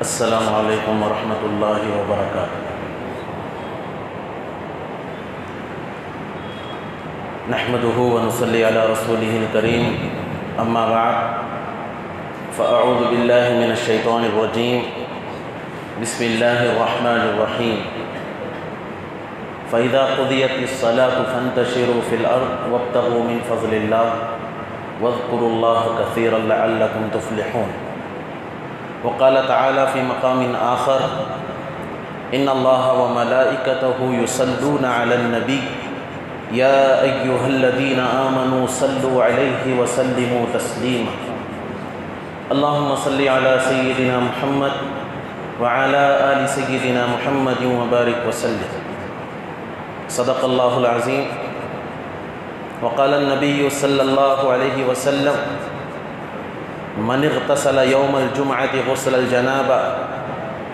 السلام علیکم ورحمۃ اللہ وبرکاتہ۔ نحمده ونصلی علی رسوله الکریم، اما بعد فاعوذ باللہ من الشیطان الرجیم، بسم اللہ الرحمن الرحیم۔ فَإِذَا قُضِيَتِ الصَّلَاةُ فَانتَشِرُوا فِي الْأَرْضِ وَابْتَغُوا مِنْ فَضْلِ اللَّهِ وَاذْكُرُوا اللَّهَ كَثِيرًا لَعَلَّكُمْ تُفْلِحُونَ۔ وقال تعالى في مقام آخر: إن الله وملائكته يصلون على النبي يا أيها الذين آمنوا صلوا عليه وسلموا تسليما۔ اللهم صل على سيدنا محمد وعلى آل سيدنا محمد وبارك وسلم۔ صدق الله العظيم۔ وقال النبي صلى الله عليه وسلم: من اغتسل يوم الجمعة غسل الجنابة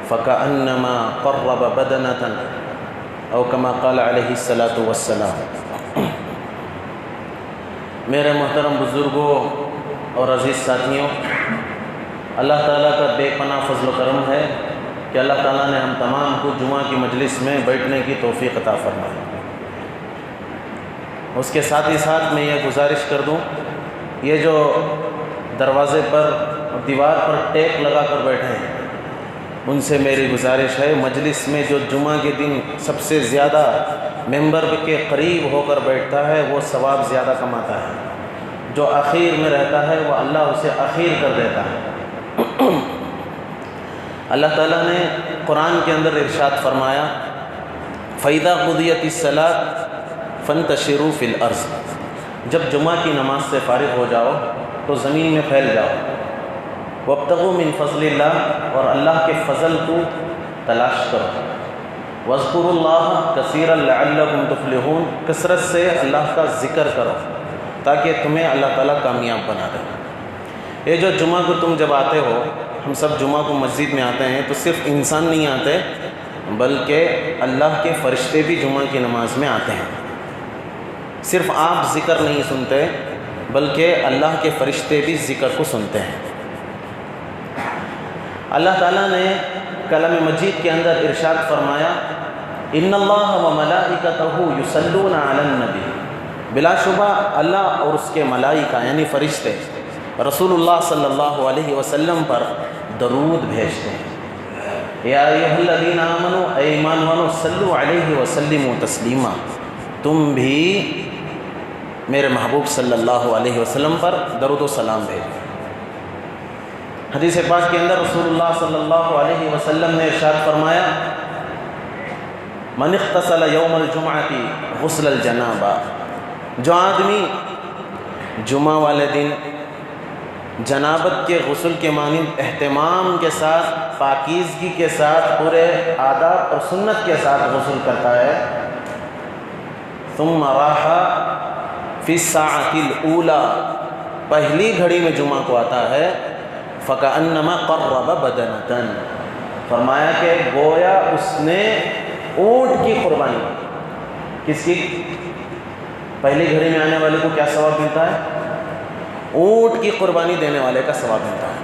فكأنما قرب بدنة، او كما قال عليه الصلاة والسلام۔ میرے محترم بزرگوں اور عزیز ساتھیوں، اللہ تعالیٰ کا بے پناہ فضل و کرم ہے کہ اللہ تعالیٰ نے ہم تمام کو جمعہ کی مجلس میں بیٹھنے کی توفیق عطا فرمائی۔ اس کے ساتھ ہی ساتھ میں یہ گزارش کر دوں، یہ جو دروازے پر دیوار پر ٹیپ لگا کر بیٹھے ہیں، ان سے میری گزارش ہے، مجلس میں جو جمعہ کے دن سب سے زیادہ ممبر کے قریب ہو کر بیٹھتا ہے وہ ثواب زیادہ کماتا ہے، جو اخیر میں رہتا ہے وہ اللہ اسے اخیر کر دیتا ہے۔ اللہ تعالیٰ نے قرآن کے اندر ارشاد فرمایا: فَإِذَا قُضِيَتِ الصَّلَاةُ فَانتَشِرُوا فِي الْأَرْضِ، جب جمعہ کی نماز سے فارغ ہو جاؤ تو زمین میں پھیل جاؤ، وابتغوا من فضل اللہ، اور اللہ کے فضل کو تلاش کرو، واذکروا اللہ کثیرا لعلکم تفلحون، کثرت سے اللہ کا ذکر کرو تاکہ تمہیں اللہ تعالیٰ کامیاب بنا دے۔ یہ جو جمعہ کو تم جب آتے ہو، ہم سب جمعہ کو مسجد میں آتے ہیں تو صرف انسان نہیں آتے بلکہ اللہ کے فرشتے بھی جمعہ کی نماز میں آتے ہیں۔ صرف آپ ذکر نہیں سنتے بلکہ اللہ کے فرشتے بھی ذکر کو سنتے ہیں۔ اللہ تعالیٰ نے کلام مجید کے اندر ارشاد فرمایا: ان اللہ وملائکتہ یصلون علی النبی، بلا شبہ اللہ اور اس کے ملائکہ یعنی فرشتے رسول اللہ صلی اللہ علیہ وسلم پر درود بھیجتے ہیں۔ یا ایھا الذین آمنوا، اے ایمان والو، صلوا علیہ وسلموا تسلیما، تم بھی میرے محبوب صلی اللہ علیہ وسلم پر درود و سلام بھیجیں۔ حدیث پاک کے اندر رسول اللہ صلی اللہ علیہ وسلم نے ارشاد فرمایا: من اغتسل یوم الجمعۃ غسل الجنابہ، جو آدمی جمعہ والے دن جنابت کے غسل کے مانند اہتمام کے ساتھ، پاکیزگی کے ساتھ، پورے آداب اور سنت کے ساتھ غسل کرتا ہے، ثم راح فی الساعۃ الاولی، پہلی گھڑی میں جمعہ کو آتا ہے، فکأنما قرب بدنۃ، فرمایا کہ گویا اس نے اونٹ کی قربانی۔ کس کی؟ پہلی گھڑی میں آنے والے کو کیا ثواب ملتا ہے؟ اونٹ کی قربانی دینے والے کا ثواب ملتا ہے۔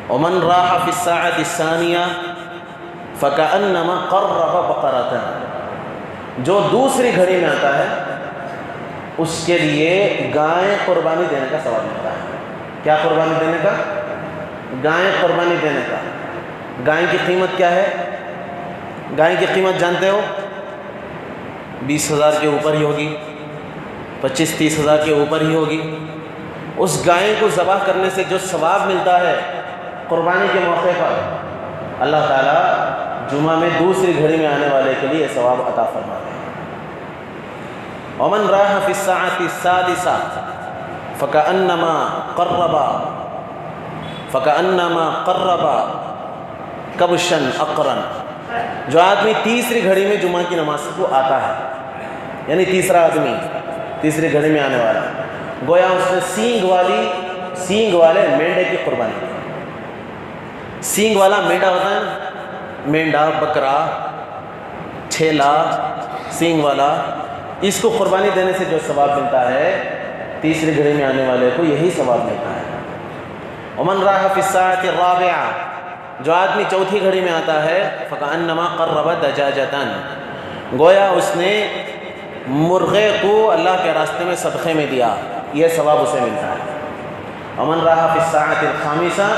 ومن راح فی الساعۃ الثانیہ فکأنما قرب بقرۃ، جو دوسری گھڑی میں آتا ہے اس کے لیے گائے قربانی دینے کا ثواب ملتا ہے۔ کیا قربانی دینے کا؟ گائے قربانی دینے کا۔ گائے کی قیمت کیا ہے؟ گائے کی قیمت جانتے ہو؟ 20,000 کے اوپر ہی ہوگی، 25-30 ہزار کے اوپر ہی ہوگی۔ اس گائے کو ذبح کرنے سے جو ثواب ملتا ہے قربانی کے موقع پر، اللہ تعالیٰ جمعہ میں دوسری گھڑی میں آنے والے کے لیے ثواب عطا فرماتے ہیں۔ ومن راح فی الساعۃ السادسہ فکأنما قرب کبشا اقرا، جو آدمی تیسری گھڑی میں جمعہ کی نماز کو آتا ہے، یعنی تیسرا آدمی تیسری گھڑی میں آنے والا، گویا اس نے سینگ والے مینڈے کی قربانی کی۔ سینگ والا مینڈا ہوتا ہے نا، مینڈا، بکرا، چھیلا، سینگ والا، اس کو قربانی دینے سے جو ثواب ملتا ہے تیسری گھڑی میں آنے والے کو یہی ثواب ملتا ہے۔ ومن راح فی الساعۃ الرابعہ، جو آدمی چوتھی گھڑی میں آتا ہے فکأنما قرب دجاجتن، گویا اس نے مرغے کو اللہ کے راستے میں صدقے میں دیا، یہ ثواب اسے ملتا ہے۔ ومن رہا فی الساعۃ الخامسہ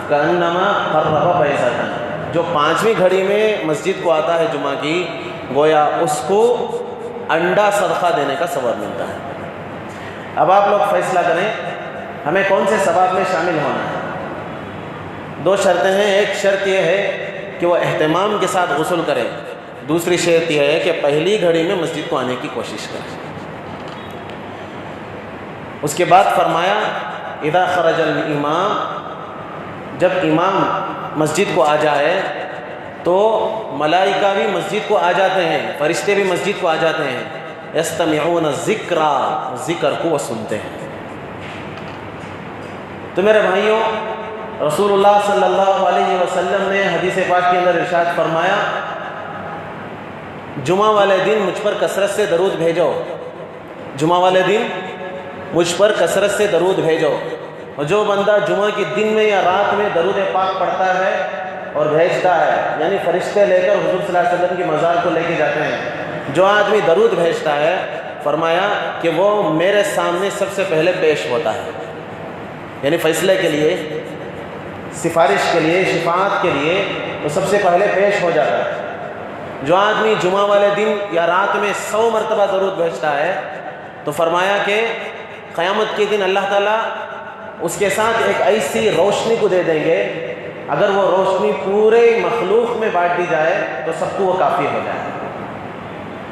کأنما قرب بیضۃ، جو 5ویں گھڑی میں مسجد کو آتا ہے جمعہ کی، گویا اس کو انڈا صدقہ دینے کا ثواب ملتا ہے۔ اب آپ لوگ فیصلہ کریں ہمیں کون سے ثواب میں شامل ہونا ہے۔ 2 شرطیں ہیں، ایک شرط یہ ہے کہ وہ اہتمام کے ساتھ غسل کرے، دوسری شرط یہ ہے کہ پہلی گھڑی میں مسجد کو آنے کی کوشش کرے۔ اس کے بعد فرمایا اذا خرج الامام، جب امام مسجد کو آ جائے تو ملائکہ بھی مسجد کو آ جاتے ہیں، فرشتے بھی مسجد کو آ جاتے ہیں، یستمعون الذکر، ذکر کو وہ سنتے ہیں۔ تو میرے بھائیوں، رسول اللہ صلی اللہ علیہ وسلم نے حدیث پاک کے اندر ارشاد فرمایا جمعہ والے دن مجھ پر کثرت سے درود بھیجو، جمعہ والے دن مجھ پر کثرت سے درود بھیجو۔ اور جو بندہ جمعہ کے دن میں یا رات میں درود پاک پڑھتا ہے اور بھیجتا ہے، یعنی فرشتے لے کر حضور صلی اللہ علیہ وسلم کی مزار کو لے کے جاتے ہیں، جو آدمی درود بھیجتا ہے فرمایا کہ وہ میرے سامنے سب سے پہلے پیش ہوتا ہے، یعنی فیصلے کے لیے، سفارش کے لیے، شفاعت کے لیے وہ سب سے پہلے پیش ہو جاتا ہے۔ جو آدمی جمعہ والے دن یا رات میں 100 مرتبہ درود بھیجتا ہے تو فرمایا کہ قیامت کے دن اللہ تعالیٰ اس کے ساتھ ایک ایسی روشنی کو دے دیں گے، اگر وہ روشنی پورے مخلوق میں بانٹ دی جائے تو سب کو وہ کافی ہو جائے۔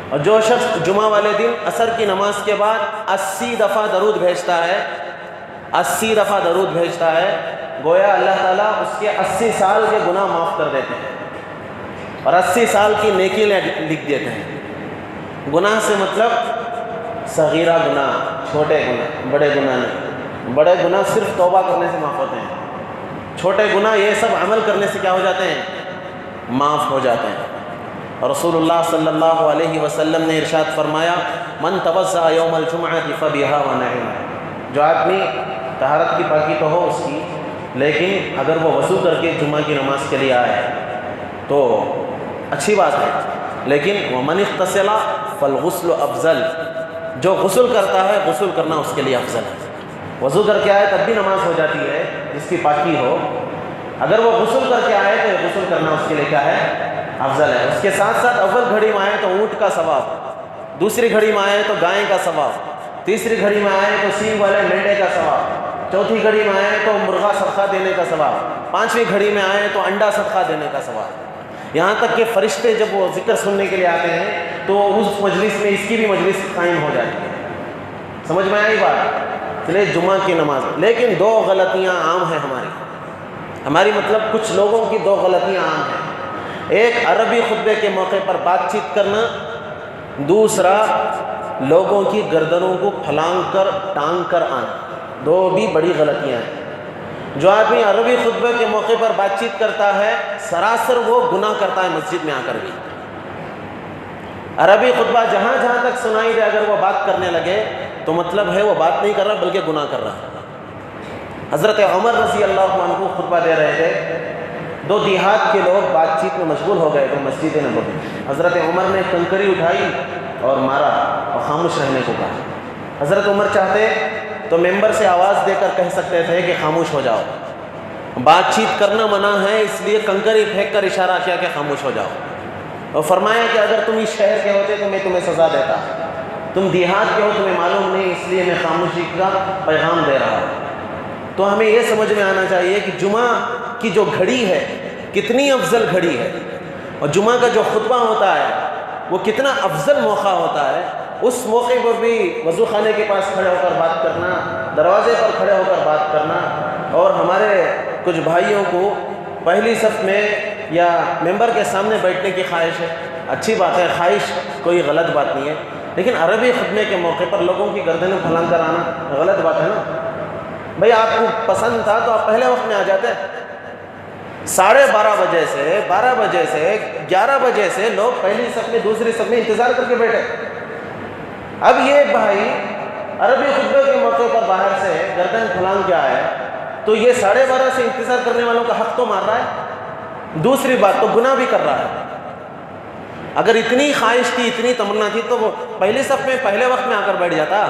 اور جو شخص جمعہ والے دن عصر کی نماز کے بعد 80 دفعہ درود بھیجتا ہے، 80 دفعہ درود بھیجتا ہے، گویا اللہ تعالیٰ اس کے 80 سال کے گناہ معاف کر دیتے ہیں اور 80 سال کی نیکی لکھ دیتے ہیں۔ گناہ سے مطلب صغیرہ گناہ، چھوٹے گناہ، بڑے گناہ نہیں۔ بڑے گناہ صرف توبہ کرنے سے معاف ہوتے ہیں، چھوٹے گناہ یہ سب عمل کرنے سے کیا ہو جاتے ہیں؟ معاف ہو جاتے ہیں۔ اور رسول اللہ صلی اللہ علیہ وسلم نے ارشاد فرمایا من توضأ یوم الجمعۃ فبها ونعم، جو آدمی طہارت کی پاکی تو ہو اس کی، لیکن اگر وہ وضو کر کے جمعہ کی نماز کے لیے آئے تو اچھی بات ہے، لیکن ومن اغتسل فالغسل افضل، جو غسل کرتا ہے غسل کرنا اس کے لیے افضل ہے۔ وضو کر کے آئے تب بھی نماز ہو جاتی ہے جس کی پاکی ہو، اگر وہ غسل کر کے آئے تو غسل کرنا اس کے لیے کیا ہے؟ افضل ہے۔ اس کے ساتھ ساتھ اول گھڑی میں آئے تو اونٹ کا ثواب، دوسری گھڑی میں آئے تو گائے کا ثواب، تیسری گھڑی میں آئے تو سینگ والے مینڈے کا ثواب، چوتھی گھڑی میں آئے تو مرغا صدقہ دینے کا ثواب، 5ویں گھڑی میں آئے تو انڈا صدقہ دینے کا ثواب۔ یہاں تک کہ فرشتے جب وہ ذکر سننے کے لیے آتے ہیں تو اس مجلس میں اس کی بھی مجلس قائم ہو جاتی ہے۔ سمجھ میں آئی بات؟ چلے جمعہ کی نماز، لیکن 2 غلطیاں عام ہیں ہماری مطلب کچھ لوگوں کی 2 غلطیاں عام ہیں۔ ایک عربی خطبے کے موقع پر بات چیت کرنا، دوسرا لوگوں کی گردنوں کو پھلانگ کر ٹانگ کر آنا، 2 بھی بڑی غلطیاں ہیں۔ جو آدمی عربی خطبے کے موقع پر بات چیت کرتا ہے سراسر وہ گناہ کرتا ہے مسجد میں آ کر بھی۔ عربی خطبہ جہاں جہاں تک سنائی دے اگر وہ بات کرنے لگے تو مطلب ہے وہ بات نہیں کر رہا بلکہ گناہ کر رہا ہے۔ حضرت عمر رضی اللہ عنہ خطبہ دے رہے تھے، 2 دیہات کے لوگ بات چیت میں مشغول ہو گئے تو مسجد نبوی، حضرت عمر نے کنکری اٹھائی اور مارا اور خاموش رہنے کو کہا۔ حضرت عمر چاہتے تو ممبر سے آواز دے کر کہہ سکتے تھے کہ خاموش ہو جاؤ، بات چیت کرنا منع ہے، اس لیے کنکری پھینک کر اشارہ کیا کہ خاموش ہو جاؤ، اور فرمایا کہ اگر تم اس شہر کے ہوتے تو میں تمہیں سزا دیتا، تم دیہات کے ہو تمہیں معلوم نہیں، اس لیے میں خاموشی کا پیغام دے رہا ہوں۔ تو ہمیں یہ سمجھ میں آنا چاہیے کہ جمعہ کی جو گھڑی ہے کتنی افضل گھڑی ہے، اور جمعہ کا جو خطبہ ہوتا ہے وہ کتنا افضل موقع ہوتا ہے۔ اس موقع پر بھی وضو خانے کے پاس کھڑے ہو کر بات کرنا، دروازے پر کھڑے ہو کر بات کرنا، اور ہمارے کچھ بھائیوں کو پہلی صف میں یا ممبر کے سامنے بیٹھنے کی خواہش ہے، اچھی بات ہے، خواہش کوئی غلط بات نہیں ہے، لیکن عربی خطبے کے موقع پر لوگوں کی گردنیں پھلانگ کر آنا غلط بات ہے نا۔ بھئی آپ کو پسند تھا تو آپ پہلے وقت میں آ جاتے، 12:30 بجے سے 12 بجے سے 11 بجے سے لوگ پہلی صف میں دوسری صف میں انتظار کر کے بیٹھے۔ اب یہ بھائی عربی خطبے کے موقع پر باہر سے گردن پھلانگ کے آیا تو یہ 12:30 سے انتظار کرنے والوں کا حق تو مار رہا ہے، دوسری بات تو گناہ بھی کر رہا ہے. اگر اتنی خواہش تھی، اتنی تمنا تھی تو وہ پہلی صف میں پہلے وقت میں آ کر بیٹھ جاتا.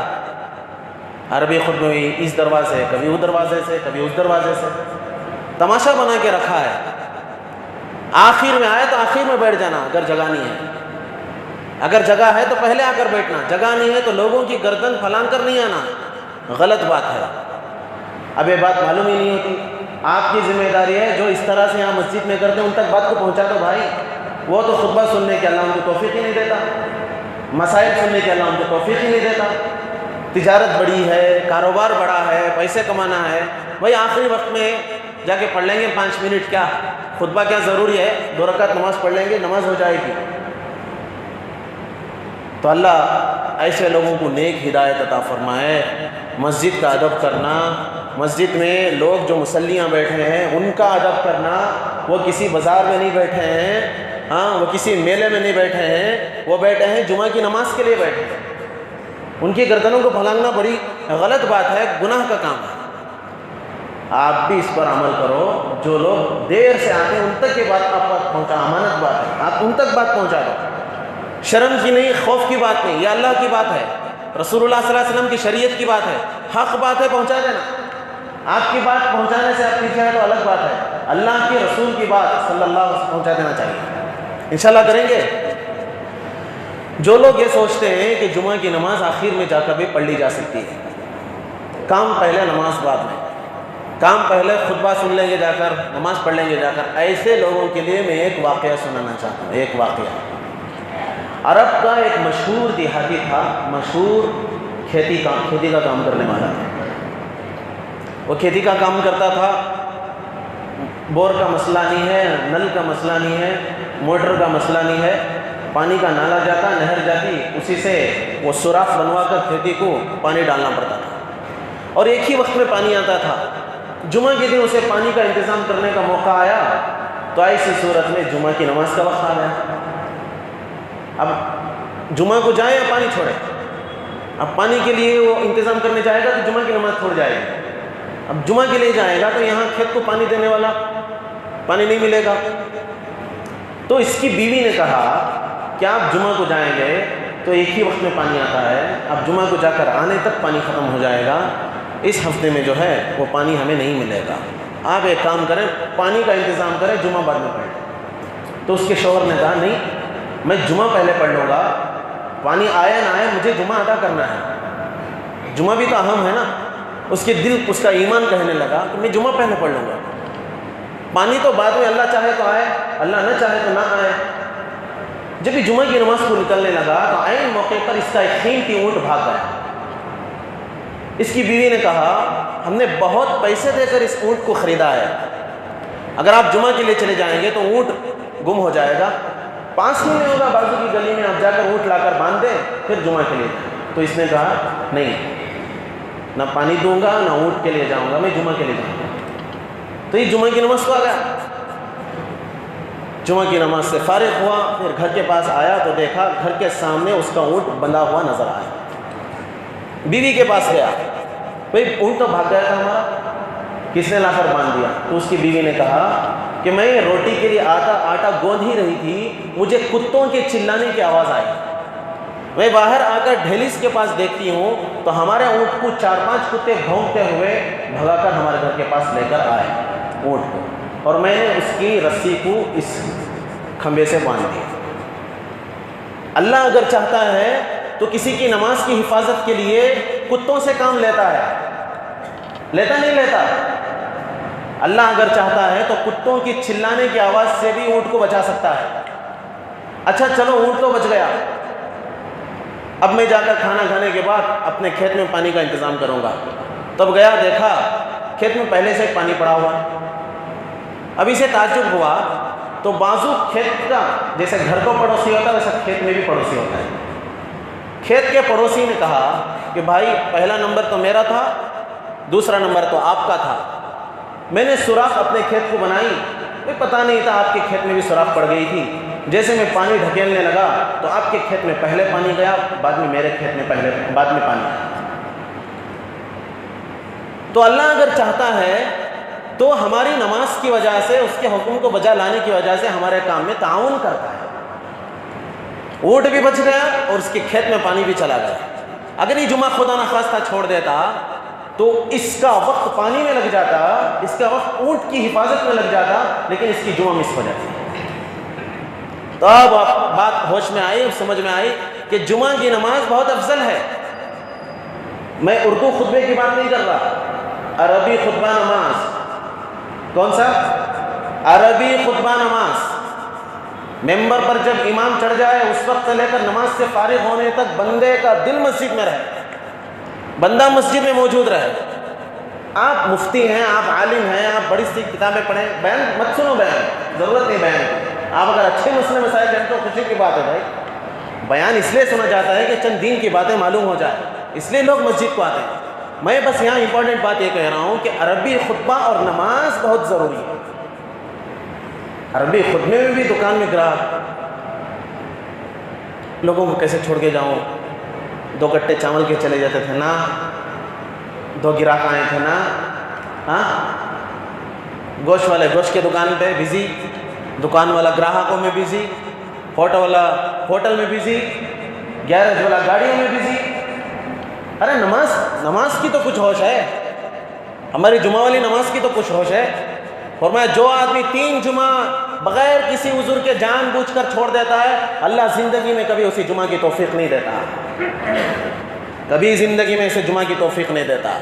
عربی خطبے میں اس دروازے، کبھی اس دروازے سے، کبھی اس دروازے سے، تماشا بنا کے رکھا ہے. آخر میں آئے تو آخر میں بیٹھ جانا اگر جگہ نہیں ہے. اگر جگہ ہے تو پہلے آ کر بیٹھنا، جگہ نہیں ہے تو لوگوں کی گردن پھلانگ کر نہیں آنا. غلط بات ہے. اب یہ بات معلوم ہی نہیں ہوتی. آپ کی ذمہ داری ہے جو اس طرح سے یہاں مسجد میں کرتے ہیں ان تک بات کو پہنچا دو بھائی. وہ تو خطبہ سننے کے اللہ ان کو توفیق ہی نہیں دیتا، مسائل سننے کے اللہ ان کو توفیق ہی نہیں دیتا. تجارت بڑی ہے، کاروبار بڑا ہے، پیسے کمانا ہے. بھائی آخری وقت میں جا کے پڑھ لیں گے 5 منٹ، کیا خطبہ کیا ضروری ہے؟ 2 رکعت نماز پڑھ لیں گے، نماز ہو جائے گی. تو اللہ ایسے لوگوں کو نیک ہدایت عطا فرمائے. مسجد کا ادب کرنا، مسجد میں لوگ جو مصلیاں بیٹھے ہیں ان کا ادب کرنا. وہ کسی بازار میں نہیں بیٹھے ہیں، وہ کسی میلے میں نہیں بیٹھے ہیں، وہ بیٹھے ہیں جمعہ کی نماز کے لیے بیٹھے ہیں. ان کی گردنوں کو پھلانگنا بڑی غلط بات ہے، گناہ کا کام ہے. آپ بھی اس پر عمل کرو. جو لوگ دیر سے آتے ہیں ان تک یہ بات آپ پہنچا، امانت بات ہے، آپ ان تک بات پہنچا دو. شرم کی نہیں، خوف کی بات نہیں، یہ اللہ کی بات ہے، رسول اللہ صلی اللہ علیہ وسلم کی شریعت کی بات ہے، حق بات ہے، پہنچا دینا. آپ کی بات پہنچانے سے آپ پیچھے ہے تو الگ بات ہے. اللہ کے رسول کی بات صلی اللہ علیہ وسلم پہنچا دینا چاہیے. انشاءاللہ کریں گے. جو لوگ یہ سوچتے ہیں کہ جمعہ کی نماز آخر میں جا کر بھی پڑھ لی جا سکتی ہے، کام پہلے نماز بعد میں، کام پہلے خطبہ سن لیں گے جا کر، نماز پڑھ لیں گے جا کر، ایسے لوگوں کے لیے میں ایک واقعہ سنانا چاہتا ہوں. ایک واقعہ عرب کا ایک مشہور دیہاتی تھا، مشہور کھیتی کا کام کرنے والا تھا. وہ کھیتی کا کام کرتا تھا. بور کا مسئلہ نہیں ہے، نل کا مسئلہ نہیں ہے، موٹر کا مسئلہ نہیں ہے. پانی کا نالا جاتا، نہر جاتی، اسی سے وہ سوراخ بنوا کر کھیتی کو پانی ڈالنا پڑتا تھا. اور ایک ہی وقت میں پانی آتا تھا. جمعہ کے دن اسے پانی کا انتظام کرنے کا موقع آیا تو ایسی صورت میں جمعہ کی نماز کا وقت آ گیا. اب جمعہ کو جائیں یا پانی چھوڑیں؟ اب پانی کے لیے وہ انتظام کرنے جائے گا تو جمعہ کی نماز چھوڑ جائے گا. اب جمعہ کے لیے جائے گا تو یہاں کھیت کو پانی دینے والا پانی نہیں ملے گا. تو اس کی بیوی نے کہا کہ آپ جمعہ کو جائیں گے تو ایک ہی وقت میں پانی آتا ہے، اب جمعہ کو جا کر آنے تک پانی ختم ہو جائے گا، اس ہفتے میں جو ہے وہ پانی ہمیں نہیں ملے گا. آپ ایک کام کریں، پانی کا انتظام کریں، جمعہ بعد میں پڑھ لیں. تو اس کے شوہر نے کہا نہیں، میں جمعہ پہلے پڑھ لوں گا، پانی آئے نہ آئے مجھے جمعہ ادا کرنا ہے، جمعہ بھی تو اہم ہے نا. اس کے دل، اس کا ایمان کہنے لگا کہ میں جمعہ پہلے پڑھ لوں گا، پانی تو بعد میں اللہ چاہے تو آئے، اللہ نہ چاہے تو نہ آئے. جب یہ جمعہ کی نماز کو نکلنے لگا تو عین موقع پر اس کا ایک قیمتی اونٹ بھاگ گیا. اس کی بیوی نے کہا ہم نے بہت پیسے دے کر اس اونٹ کو خریدا ہے، اگر آپ جمعہ کے لیے چلے جائیں گے تو اونٹ گم ہو جائے گا، پاس ہی میں ہوگا، بازو کی گلی میں آپ جا کر اونٹ لا کر باندھ دیں پھر جمعہ کے لیے جائیں. تو اس نے کہا نہیں، نہ پانی دوں گا نہ اونٹ کے لیے جاؤں گا، میں جمعہ کے لیے جاؤں گا. تو یہ جمعہ کی نماز کو آ گیا. جمعہ کی نماز سے فارغ ہوا، پھر گھر کے پاس آیا تو دیکھا گھر کے سامنے اس کا اونٹ بندھا ہوا نظر آیا. بیوی کے پاس گیا، بھائی اونٹ تو بھاگ گیا تھا ہمارا، کس نے لا کر باندھ دیا؟ تو اس کی بیوی نے کہا کہ میں روٹی کے لیے آٹا گوندھ ہی رہی تھی، مجھے کتوں کے چلانے کی آواز آئی، میں باہر آ کر ڈھیلیس کے پاس دیکھتی ہوں تو ہمارے اونٹ کو 4-5 کتے بھونکتے ہوئے بھگا کر ہمارے گھر کے پاس لے کر آئے اونٹ کو، اور میں نے اس کی رسی کو اس کھمبے سے باندھ دیا. اللہ اگر چاہتا ہے تو کسی کی نماز کی حفاظت کے لیے کتوں سے کام لیتا ہے، لیتا نہیں لیتا. اللہ اگر چاہتا ہے تو کتوں کی چلانے کی آواز سے بھی اونٹ کو بچا سکتا ہے. اچھا چلو اونٹ تو بچ گیا، اب میں جا کر کھانا کھانے کے بعد اپنے کھیت میں پانی کا انتظام کروں گا. تب گیا، دیکھا کھیت میں پہلے سے پانی پڑا ہوا. اب اسے تعجب ہوا تو بازو کھیت کا جیسے گھر کو پڑوسی ہوتا ہے ویسا کھیت میں بھی پڑوسی ہوتا ہے. کھیت کے پڑوسی نے کہا کہ بھائی پہلا نمبر تو میرا تھا، دوسرا نمبر تو آپ کا تھا، میں نے سوراخ اپنے کھیت کو بنائی، مجھے پتہ نہیں تھا آپ کے کھیت میں بھی سوراخ پڑ گئی تھی. جیسے میں پانی ڈھکیلنے لگا تو آپ کے کھیت میں پہلے پانی گیا، بعد میں میرے کھیت میں بعد میں پانی آیا. تو اللہ اگر چاہتا ہے تو ہماری نماز کی وجہ سے، اس کے حکم کو بجا لانے کی وجہ سے ہمارے کام میں تعاون کرتا ہے. اونٹ بھی بچ گیا اور اس کے کھیت میں پانی بھی چلا گیا. اگر یہ جمعہ خدا نخواستہ چھوڑ دیتا تو اس کا وقت پانی میں لگ جاتا، اس کا وقت اونٹ کی حفاظت میں لگ جاتا، لیکن اس کی جمعہ مس ہو جاتی. تو اب بات ہوش میں آئی، سمجھ میں آئی کہ جمعہ کی نماز بہت افضل ہے. میں اردو خطبے کی بات نہیں کر رہا، عربی خطبہ نماز. کون سا؟ عربی خطبہ نماز. ممبر پر جب امام چڑھ جائے اس وقت سے لے کر نماز سے فارغ ہونے تک بندے کا دل مسجد میں رہے، بندہ مسجد میں موجود رہے. آپ مفتی ہیں، آپ عالم ہیں، آپ بڑی سی کتابیں پڑھیں، بیان مت سنو، بیان ضرورت نہیں بیان کی. آپ اگر اچھے مسئلے مسائل جانیں تو خوشی کی بات ہے بھائی. بیان اس لیے سنا جاتا ہے کہ چند دین کی باتیں معلوم ہو جائے، اس لیے لوگ مسجد کو آتے ہیں. میں بس یہاں امپورٹنٹ بات یہ کہہ رہا ہوں کہ عربی خطبہ اور نماز بہت ضروری ہے. عربی خطبے میں بھی دکان میں گراہک، لوگوں کو کیسے چھوڑ کے جاؤں، 2 کٹے چاول کے چلے جاتے تھے نا، 2 گراہک آئے تھے نا. ہاں، گوشت والے گوشت کے دکان پہ بزی، دکان والا گراہکوں میں بزی، ہوٹل والا ہوٹل میں بزی، گیرج والا گاڑیوں میں بزی. ارے نماز کی تو کچھ ہوش ہے، ہماری جمعہ والی نماز کی تو کچھ ہوش ہے. فرمایا جو آدمی 3 جمعہ بغیر کسی عذر کے جان بوجھ کر چھوڑ دیتا ہے، اللہ زندگی میں کبھی اسے جمعہ کی توفیق نہیں دیتا، کبھی زندگی میں اسے جمعہ کی توفیق نہیں دیتا.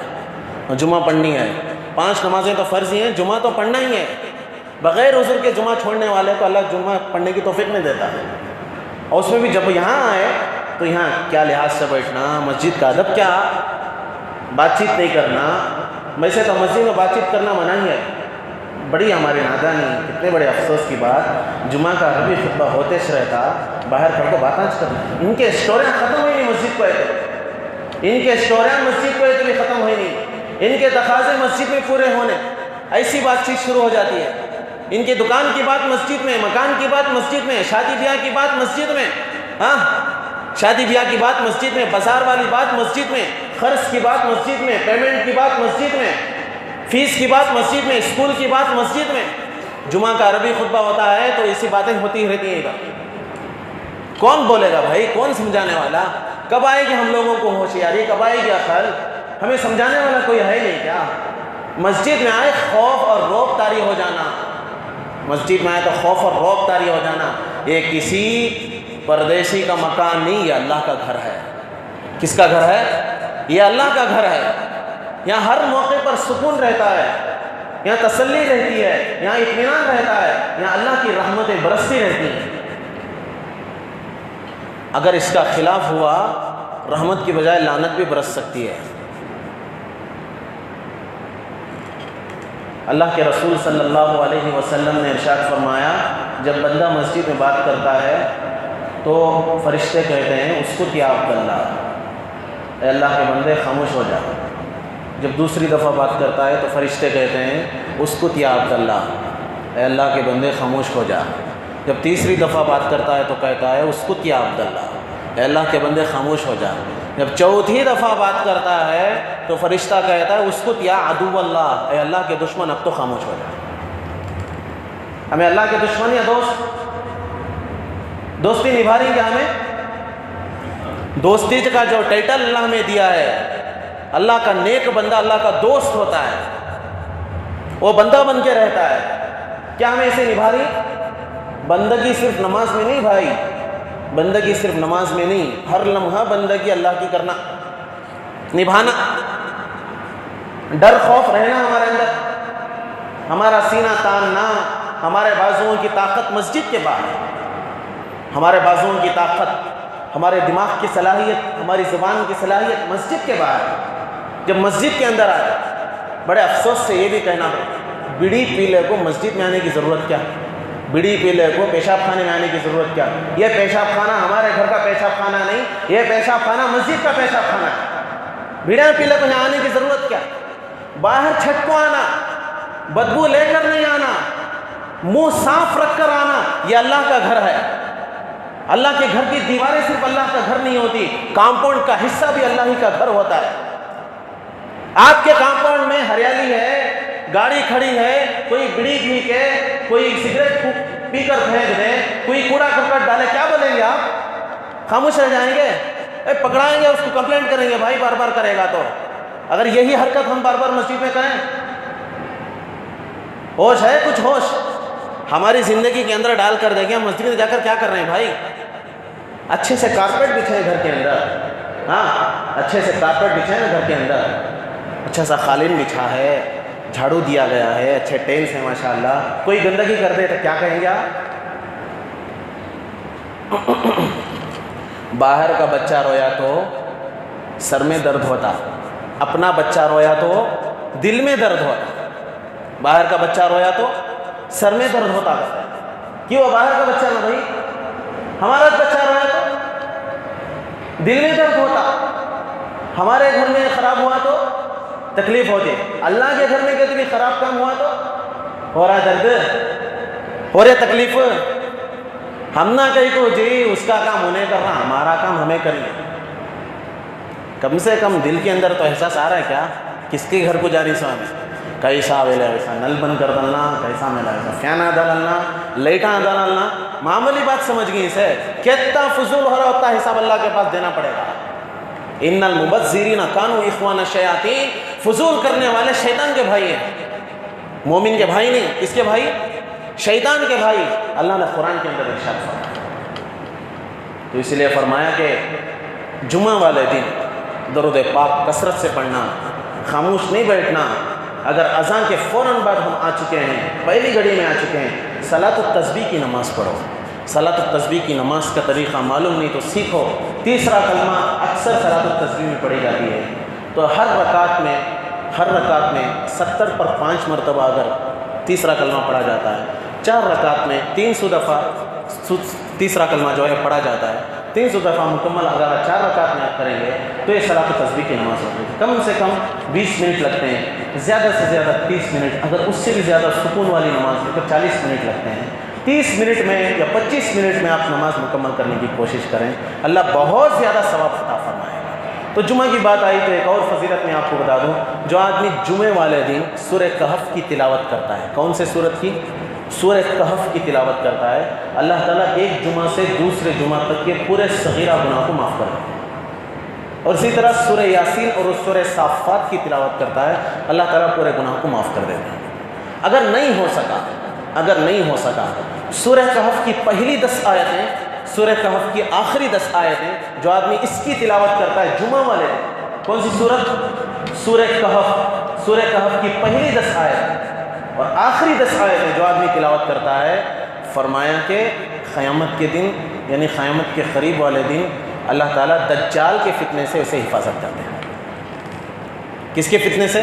جمعہ پڑھنی ہے، 5 نمازیں تو فرض ہی ہیں، جمعہ تو پڑھنا ہی ہے. بغیر عذر کے جمعہ چھوڑنے والے کو اللہ جمعہ پڑھنے کی توفیق نہیں دیتا. اور اس میں بھی جب یہاں آئے تو یہاں کیا لحاظ سے بیٹھنا، مسجد کا ادب کیا، بات چیت نہیں کرنا. ویسے تو مسجد میں بات چیت کرنا منع ہی ہے. بڑی ہماری نادانی، کتنے بڑے افسوس کی بات، جمعہ کا عربی خطبہ ہوتے رہتا، باہر کھڑ کے بات آج کرنا. ان کے اسٹوریاں ختم ہوئی نہیں مسجد کو آئے، ان کے اسٹوریاں مسجد کو آئے بھی ختم ہوئی نہیں. ان کے تقاضے مسجد میں پورے ہونے، ایسی بات چیت شروع ہو جاتی ہے. ان کی دکان کی بات مسجد میں، مکان کی بات مسجد میں، شادی بیاہ کی بات مسجد میں. ہاں، شادی بیاہ کی بات مسجد میں، بازار والی بات مسجد میں، خرچ کی بات مسجد میں، پیمنٹ کی بات مسجد میں، فیس کی بات مسجد میں، اسکول کی بات مسجد میں. جمعہ کا عربی خطبہ ہوتا ہے تو ایسی باتیں ہوتی رہتی ہیں. ادھر کون بولے گا بھائی، کون سمجھانے والا؟ کب آئے گی ہم لوگوں کو ہوشیاری، کب آئے گی عقل؟ ہمیں سمجھانے والا کوئی ہے نہیں کیا؟ مسجد میں آئے خوف اور رعب طاری ہو جانا، مسجد میں آئے تو خوف اور رعب طاری ہو جانا. یہ کسی پردیسی کا مکان نہیں، یہ اللہ کا گھر ہے. کس کا گھر ہے؟ یہ اللہ کا گھر ہے. یہاں ہر موقع پر سکون رہتا ہے، یہاں تسلی رہتی ہے، یہاں اطمینان رہتا ہے، یہاں اللہ کی رحمتیں برستی رہتی ہیں. اگر اس کا خلاف ہوا، رحمت کی بجائے لعنت بھی برس سکتی ہے. اللہ کے رسول صلی اللہ علیہ وسلم نے ارشاد فرمایا، جب بندہ مسجد میں بات کرتا ہے تو فرشتے کہتے ہیں اس کو کیا عبداللہ، اے اللہ کے بندے خاموش ہو جا. جب دوسری دفعہ بات کرتا ہے تو فرشتے کہتے ہیں اس کو کیا عبداللہ، اے اللہ کے بندے خاموش ہو جا. جب تیسری دفعہ بات کرتا ہے تو کہتا ہے اس کو کیا عبداللہ، اے اللہ کے بندے خاموش ہو جا. جب چوتھی دفعہ بات کرتا ہے تو فرشتہ کہتا ہے اس کو یا عدو اللہ، اے اللہ کے دشمن اب تو خاموش ہو جا. ہمیں اللہ کے دشمن یا دوستی نبھا رہی کیا؟ ہمیں دوستی کا جو ٹائٹل اللہ ہمیں دیا ہے، اللہ کا نیک بندہ اللہ کا دوست ہوتا ہے، وہ بندہ بن کے رہتا ہے. کیا ہمیں اسے نبھا رہی؟ بندگی صرف نماز میں نہیں بھائی، بندگی صرف نماز میں نہیں، ہر لمحہ بندگی اللہ کی کرنا، نبھانا. ڈر خوف رہنا ہمارے اندر، ہمارا سینہ تاننا، ہمارے بازوؤں کی طاقت مسجد کے باہر، ہمارے بازوؤں کی طاقت، ہمارے دماغ کی صلاحیت، ہماری زبان کی صلاحیت مسجد کے باہر. جب مسجد کے اندر آئے، بڑے افسوس سے یہ بھی کہنا پڑتا، بیڑی پیلے کو مسجد میں آنے کی ضرورت کیا؟ بیڑی پیلے کو پیشاب خانے میں آنے کی ضرورت کیا؟ یہ پیشاب خانہ ہمارے گھر کا پیشاب خانہ نہیں، یہ پیشاب خانہ مسجد کا پیشاب خانہ ہے. بیڑی پیلے کو یہاں آنے کی ضرورت کیا؟ باہر چھت کو آنا، بدبو لے کر نہیں آنا، منہ صاف رکھ کر آنا. یہ اللہ کا گھر ہے. اللہ کے گھر کی دیواریں صرف اللہ کا گھر نہیں ہوتی، کمپاؤنڈ کا حصہ بھی اللہ ہی کا گھر ہوتا ہے. آپ کے کمپاؤنڈ میں ہریالی ہے، گاڑی کھڑی ہے، کوئی بیڑی پی کے، کوئی سگریٹ پی کر پھینک دے، کوئی کوڑا کرکٹ ڈالے، کیا بولیں گے آپ؟ خاموش رہ جائیں گے؟ پکڑائیں گے، اس کو کمپلینٹ کریں گے بھائی بار بار کرے گا تو۔ اگر یہی حرکت ہم بار بار مسجد میں کریں، ہوش ہے؟ کچھ ہوش ہماری زندگی کے اندر ڈال کر دیکھیں، ہم مسجد میں جا کر کیا کر رہے ہیں بھائی؟ اچھے سے کارپیٹ بچھائیں گھر کے اندر، ہاں اچھے سے کارپیٹ بچھائیں گھر کے اندر، اچھا سا قالین بچھا ہے، جھاڑو دیا گیا ہے، اچھے ٹینس ہیں ماشاءاللہ، کوئی گندگی کر دے تو کیا کہیں گے آپ؟ باہر کا بچہ رویا تو سر میں درد ہوتا، اپنا بچہ رویا تو دل میں درد ہوتا۔ باہر کا بچہ رویا تو سر میں درد ہوتا، کیوں؟ باہر کا بچہ نہ بھائی، ہمارا بچہ رویا تو دل میں درد ہوتا۔ ہمارے گھر میں خراب ہوا تو تکلیف ہوتی، اللہ کے گھر میں کتنی خراب کام ہوا تو ہو رہا درد، ہو رہی تکلیف۔ ہم نہ کہیں کو جی اس کا کام انہیں کرنا، ہمارا کام ہمیں کرنا۔ کم سے کم دل کے اندر تو احساس آ رہا ہے کیا؟ کس کے گھر کو جاری سو ہمیں کیسا ویلے ویسا نل بند کر ڈالنا، کیسا میلا ویسا فین ڈالنا، لائٹاں ڈالنا، معمولی بات سمجھ گئی اسے، کتنا فضول ہو رہا ہوتا ہے، حساب اللہ کے پاس دینا پڑے گا۔ ان المبذرین کانوا اخوان الشیاطین، فضول کرنے والے شیطان کے بھائی ہیں، مومن کے بھائی نہیں۔ کس کے بھائی؟ شیطان کے بھائی۔ اللہ نے قرآن کے اندر ارشاد فرمایا، تو اس لیے فرمایا کہ جمعہ والے دن درود پاک کثرت سے پڑھنا، خاموش نہیں بیٹھنا۔ اگر اذان کے فوراً بعد ہم آ چکے ہیں، پہلی گھڑی میں آ چکے ہیں، صلاۃ التسبیح کی نماز پڑھو۔ صلاۃ التسبیح کی نماز کا طریقہ معلوم نہیں تو سیکھو۔ تیسرا کلمہ اکثر صلاۃ التسبیح میں پڑھی جاتی ہے، تو ہر رکعت میں 70 پر 5 مرتبہ اگر تیسرا کلمہ پڑھا جاتا ہے، 4 رکعت میں 300 دفعہ تیسرا کلمہ جو ہے پڑھا جاتا ہے، 300 دفعہ مکمل اگر 4 رکعت میں آپ کریں گے تو یہ صلاۃ التسبیح کی نماز ہوتی ہے۔ کم سے کم 20 منٹ لگتے ہیں، زیادہ سے زیادہ 30 منٹ، اگر اس سے بھی زیادہ سکون والی نماز ہے تو 40 منٹ لگتے ہیں۔ 30 منٹ میں یا 25 منٹ میں آپ نماز مکمل کرنے کی کوشش کریں، اللہ بہت زیادہ ثواب عطا فرمائے گا۔ تو جمعہ کی بات آئی تو ایک اور فضیلت میں آپ کو بتا دوں، جو آدمی جمعے والے دن سورہ کہف کی تلاوت کرتا ہے، کون سے سورت کی؟ سورہ کہف کی تلاوت کرتا ہے، اللہ تعالیٰ ایک جمعہ سے دوسرے جمعہ تک کے پورے صغیرہ گناہ کو معاف کر دیتا ہے۔ اور اسی طرح سورہ یاسین اور سورہ صافات کی تلاوت کرتا ہے، اللہ تعالیٰ پورے گناہ کو معاف کر دیتا ہے۔ اگر نہیں ہو سکا سورہ کہف کی پہلی 10 آیتیں، سورہ کہف کی آخری 10 آیتیں، جو آدمی اس کی تلاوت کرتا ہے جمعہ والے دن، کون سی سورت؟ سورہ کہف کی پہلی 10 آیتیں اور آخری 10 آیتیں جو آدمی تلاوت کرتا ہے، فرمایا کہ قیامت کے دن یعنی قیامت کے قریب والے دن اللہ تعالیٰ دجال کے فتنے سے اسے حفاظت کرتے ہیں۔ کس کے فتنے سے؟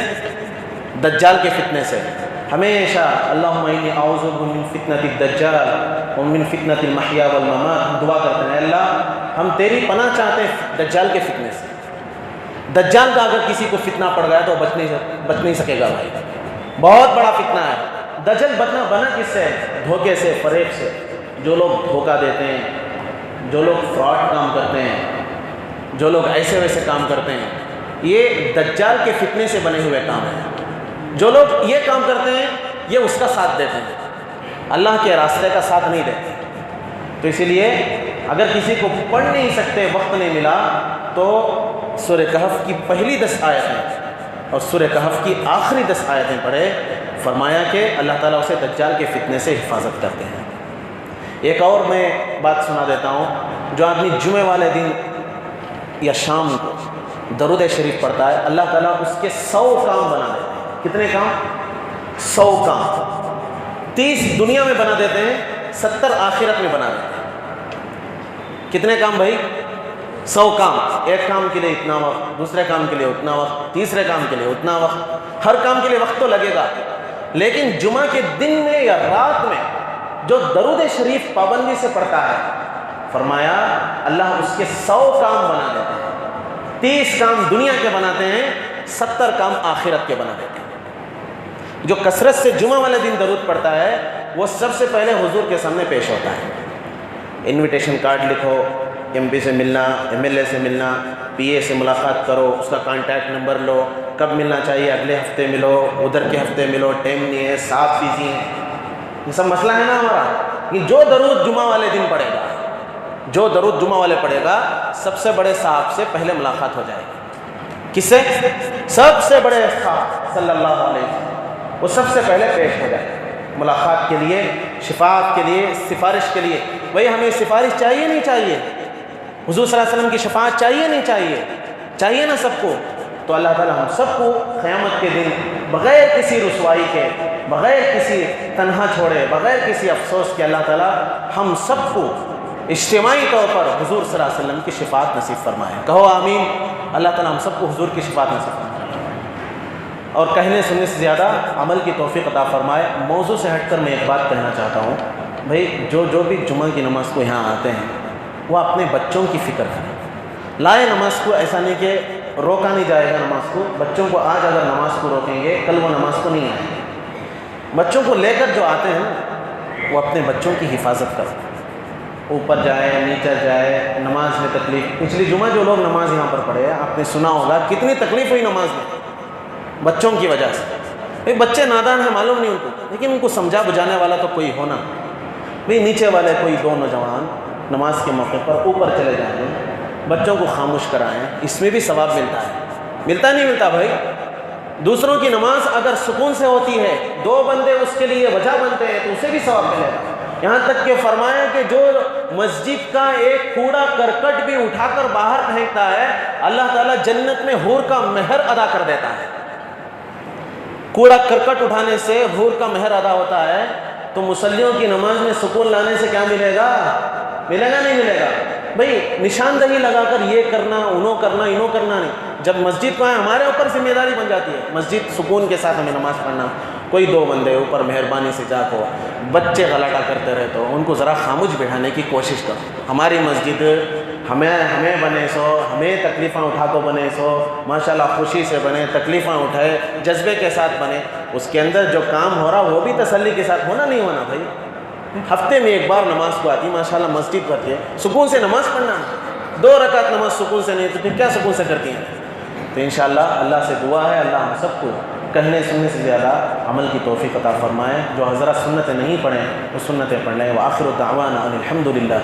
دجال کے فتنے سے۔ ہمیشہ اللہم انی اعوذ بک من فتنۃ الدجال ومن فتنۃ المحیا والممات، ہم دعا کرتے ہیں اللہ ہم تیری پناہ چاہتے ہیں دجال کے فتنے سے۔ دجال کا اگر کسی کو فتنہ پڑ گیا تو بچ نہیں سکے گا بھائی، بہت بڑا فتنہ ہے۔ دجال بنا کس سے؟ دھوکے سے، فریب سے۔ جو لوگ دھوکہ دیتے ہیں، جو لوگ فراڈ کام کرتے ہیں، جو لوگ ایسے ویسے کام کرتے ہیں، یہ دجال کے فتنے سے بنے ہوئے کام ہیں۔ جو لوگ یہ کام کرتے ہیں یہ اس کا ساتھ دیتے ہیں، اللہ کے راستے کا ساتھ نہیں دیتے۔ تو اسی لیے اگر کسی کو پڑھ نہیں سکتے، وقت نہیں ملا، تو سورہ کہف کی پہلی 10 آیتیں اور سورہ کہف کی آخری 10 آیتیں پڑھے، فرمایا کہ اللہ تعالیٰ اسے دجال کے فتنے سے حفاظت کرتے ہیں۔ ایک اور میں بات سنا دیتا ہوں، جو آدمی جمعے والے دن یا شام کو درود شریف پڑھتا ہے، اللہ تعالیٰ اس کے 100 کام بنا دیتے ہیں۔ کتنے کام؟ 100 کام۔ 30 دنیا میں بنا دیتے ہیں، 70 آخرت میں بنا دیتے ہیں۔ کتنے کام بھائی؟ 100 کام۔ ایک کام کے لیے اتنا وقت، دوسرے کام کے لیے اتنا وقت، تیسرے کام کے لیے اتنا وقت، ہر کام کے لیے وقت تو لگے گا، لیکن جمعہ کے دن میں یا رات میں جو درود شریف پابندی سے پڑھتا ہے، فرمایا اللہ اس کے 100 کام بنا دیتے ہیں۔ 30 کام دنیا کے بناتے ہیں، 70 کام آخرت کے بنا دیتے ہیں۔ جو کثرت سے جمعہ والے دن درود پڑھتا ہے وہ سب سے پہلے حضور کے سامنے پیش ہوتا ہے۔ انویٹیشن کارڈ لکھو، ایم پی سے ملنا، ایم ایل اے سے ملنا، پی اے سے ملاقات کرو، اس کا کانٹیکٹ نمبر لو، کب ملنا چاہیے، اگلے ہفتے ملو، ادھر کے ہفتے ملو، ٹائم نہیں ہے، صاحب بزی ہیں، یہ سب مسئلہ ہے نا ہمارا. کہ جو درود جمعہ والے دن پڑھے گا، جو درود جمعہ والے پڑھے گا، سب سے بڑے صاحب سے پہلے ملاقات ہو جائے گی. کس سے؟ سب سے بڑے صاحب صلی اللہ علیہ وسلم، وہ سب سے پہلے پیش ہو جائے ملاقات کے لیے، شفاعت کے لیے، سفارش کے لیے. بھئی ہمیں سفارش چاہیے نہیں چاہیے؟ حضور صلی اللہ علیہ وسلم کی شفاعت چاہیے نہیں چاہیے؟ چاہیے نا سب کو. تو اللہ تعالیٰ ہم سب کو قیامت کے دن بغیر کسی رسوائی کے، بغیر کسی تنہا چھوڑے، بغیر کسی افسوس کے، اللہ تعالیٰ ہم سب کو اجتماعی طور پر حضور صلی اللہ علیہ وسلم کی شفاعت نصیب فرمائے. کہو آمین. اللہ تعالیٰ ہم سب کو حضور کی شفاعت نصیب فرمائے اور کہنے سننے سے زیادہ عمل کی توفیق عطا فرمائے. موضوع سے ہٹ کر میں ایک بات کہنا چاہتا ہوں. بھئی جو بھی جمعہ کی نماز کو یہاں آتے ہیں وہ اپنے بچوں کی فکر کریں. لائے نماز کو، ایسا نہیں کہ روکا نہیں جائے گا نماز کو. بچوں کو آج اگر نماز کو روکیں گے کل وہ نماز کو نہیں آئیں گے. بچوں کو لے کر جو آتے ہیں وہ اپنے بچوں کی حفاظت کریں. اوپر جائے نیچے جائے، نماز میں تکلیف. پچھلی جمعہ جو لوگ نماز یہاں پر پڑھے آپ نے سنا ہوگا کتنی تکلیف ہوئی نماز میں بچوں کی وجہ سے. بچے نادان ہیں، معلوم نہیں ان کو، لیکن ان کو سمجھا بجانے والا تو کوئی ہونا. بھئی نیچے والے کوئی دو نوجوان نماز کے موقع پر اوپر چلے جائیں، بچوں کو خاموش کرائیں، اس میں بھی ثواب ملتا ہے. ملتا نہیں ملتا بھائی؟ دوسروں کی نماز اگر سکون سے ہوتی ہے، دو بندے اس کے لیے وجہ بنتے ہیں تو اسے بھی ثواب ملے گا. یہاں تک کہ فرمایا کہ جو مسجد کا ایک کوڑا کرکٹ بھی اٹھا کر باہر پھینکتا ہے، اللہ تعالیٰ جنت میں حور کا مہر ادا کر دیتا ہے. کوڑا کرکٹ اٹھانے سے حور کا مہر ادا ہوتا ہے. تو مصلیوں کی نماز میں سکون لانے سے کیا ملے گا؟ ملے گا نہیں ملے گا؟ بھئی نشاندہی لگا کر یہ کرنا، انہوں کرنا، انہوں کرنا نہیں. جب مسجد کو ہے ہمارے اوپر ذمہ داری بن جاتی ہے مسجد سکون کے ساتھ ہمیں نماز پڑھنا. کوئی دو بندے اوپر مہربانی سے جا کو بچے غلطہ کرتے رہے تو ان کو ذرا خاموش بٹھانے کی کوشش کرو. ہماری مسجد ہمیں بنے سو، ہمیں تکلیفیں اٹھا کو بنے سو، ماشاءاللہ خوشی سے بنے، تکلیفیں اٹھائے، جذبے کے ساتھ بنے. اس کے اندر جو کام ہو رہا وہ بھی تسلی کے ساتھ ہونا نہیں ہونا. بھائی ہفتے میں ایک بار نماز کو آتی، ماشاءاللہ مسجد پڑھتی ہے، سکون سے نماز پڑھنا. 2 رکعت نماز سکون سے نہیں تو پھر کیا سکون سے کرتی ہیں؟ تو انشاءاللہ اللہ سے دعا ہے اللہ ہم سب کو کہنے سننے سے زیادہ عمل کی توفیق عطا فرمائے. جو حضرات سنتیں نہیں پڑھیں وہ سنتیں پڑھ لیں. وآخر دعوانا ان الحمد للہ.